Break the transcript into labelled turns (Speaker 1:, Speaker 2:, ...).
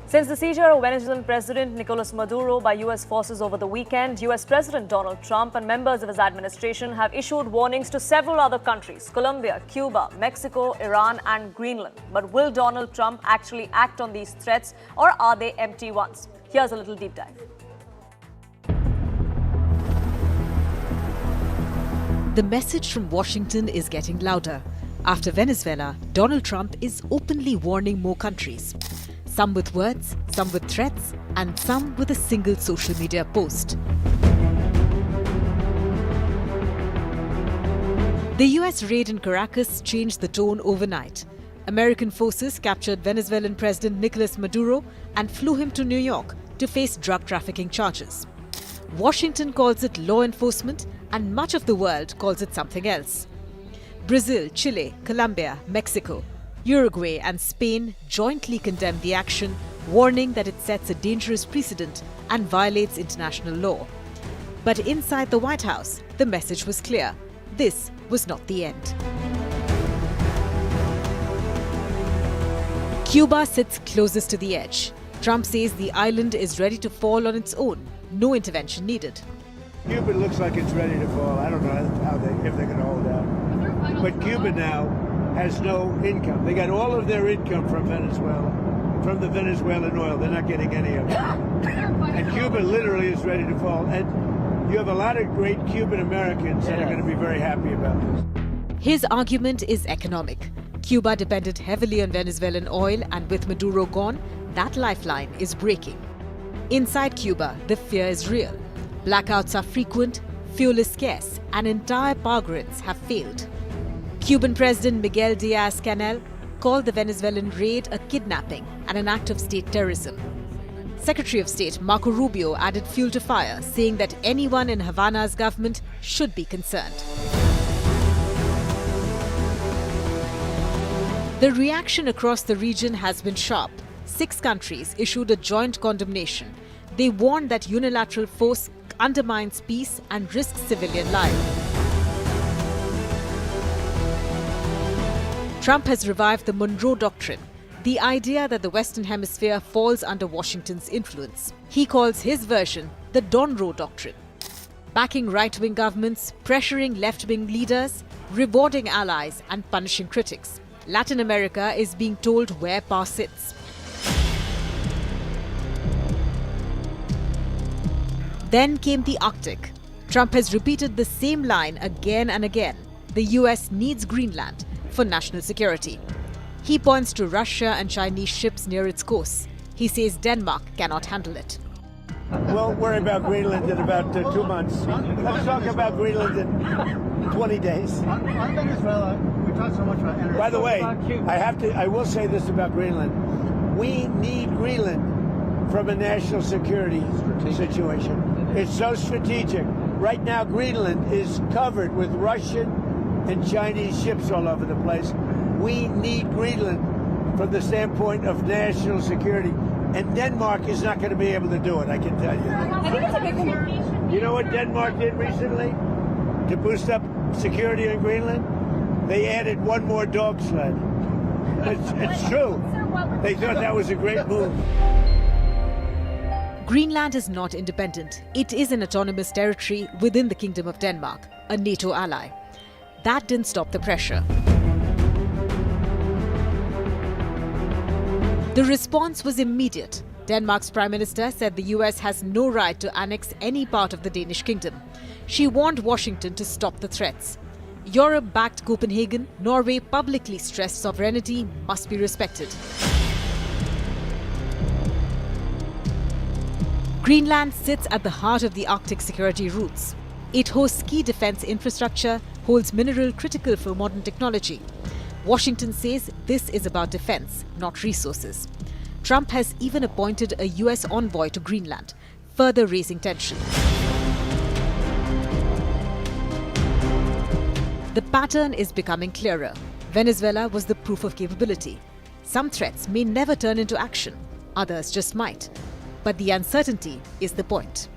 Speaker 1: Since the seizure of Venezuelan President Nicolas Maduro by U.S. forces over the weekend, U.S. President Donald Trump and members of his administration have issued warnings to several other countries: Colombia, Cuba, Mexico, Iran and Greenland. But will Donald Trump actually act on these threats, or are they empty ones? Here's a little deep dive.
Speaker 2: The message from Washington is getting louder. After Venezuela, Donald Trump is openly warning more countries. Some with words, some with threats, and some with a single social media post. The US raid in Caracas changed the tone overnight. American forces captured Venezuelan President Nicolas Maduro and flew him to New York to face drug trafficking charges. Washington calls it law enforcement, and much of the world calls it something else. Brazil, Chile, Colombia, Mexico, Uruguay and Spain jointly condemned the action, warning that it sets a dangerous precedent and violates international law. But inside the White House, the message was clear: this was not the end. Cuba sits closest to the edge. Trump says the island is ready to fall on its own. No intervention needed.
Speaker 3: Cuba looks like it's ready to fall. I don't know if they're going to hold out. But Cuba now has no income. They got all of their income from Venezuela, from the Venezuelan oil. They're not getting any of it. And Cuba literally is ready to fall. And you have a lot of great Cuban Americans that are going to be very happy about this.
Speaker 2: His argument is economic. Cuba depended heavily on Venezuelan oil, and with Maduro gone, that lifeline is breaking. Inside Cuba, the fear is real. Blackouts are frequent, fuel is scarce, and entire power grids have failed. Cuban President Miguel Diaz-Canel called the Venezuelan raid a kidnapping and an act of state terrorism. Secretary of State Marco Rubio added fuel to fire, saying that anyone in Havana's government should be concerned. The reaction across the region has been sharp. 6 countries issued a joint condemnation. They warned that unilateral force undermines peace and risks civilian life. Trump has revived the Monroe Doctrine, the idea that the Western Hemisphere falls under Washington's influence. He calls his version the Donroe Doctrine. Backing right-wing governments, pressuring left-wing leaders, rewarding allies and punishing critics. Latin America is being told where power sits. Then came the Arctic. Trump has repeated the same line again and again. The US needs Greenland for national security. He points to Russia and Chinese ships near its course. He says Denmark cannot handle it.
Speaker 3: We'll worry about Greenland in about 2 months. Let's talk about Greenland in 20 days.
Speaker 4: On Venezuela, we talk so much about energy.
Speaker 3: By the way, I will say this about Greenland. We need Greenland from a national security situation. It's so strategic. Right now, Greenland is covered with Russian and Chinese ships all over the place. We need Greenland from the standpoint of national security. And Denmark is not going to be able to do it, I can tell you.
Speaker 5: I think it's a big concern.
Speaker 3: You know what Denmark did recently to boost up security in Greenland? They added 1 more dog sled. It's true. They thought that was a great move.
Speaker 2: Greenland is not independent. It is an autonomous territory within the Kingdom of Denmark, a NATO ally. That didn't stop the pressure. The response was immediate. Denmark's Prime Minister said the US has no right to annex any part of the Danish kingdom. She warned Washington to stop the threats. Europe backed Copenhagen. Norway publicly stressed sovereignty must be respected. Greenland sits at the heart of the Arctic security routes. It hosts key defense infrastructure, holds mineral critical for modern technology. Washington says this is about defense, not resources. Trump has even appointed a US envoy to Greenland, further raising tension. The pattern is becoming clearer. Venezuela was the proof of capability. Some threats may never turn into action, others just might. But the uncertainty is the point.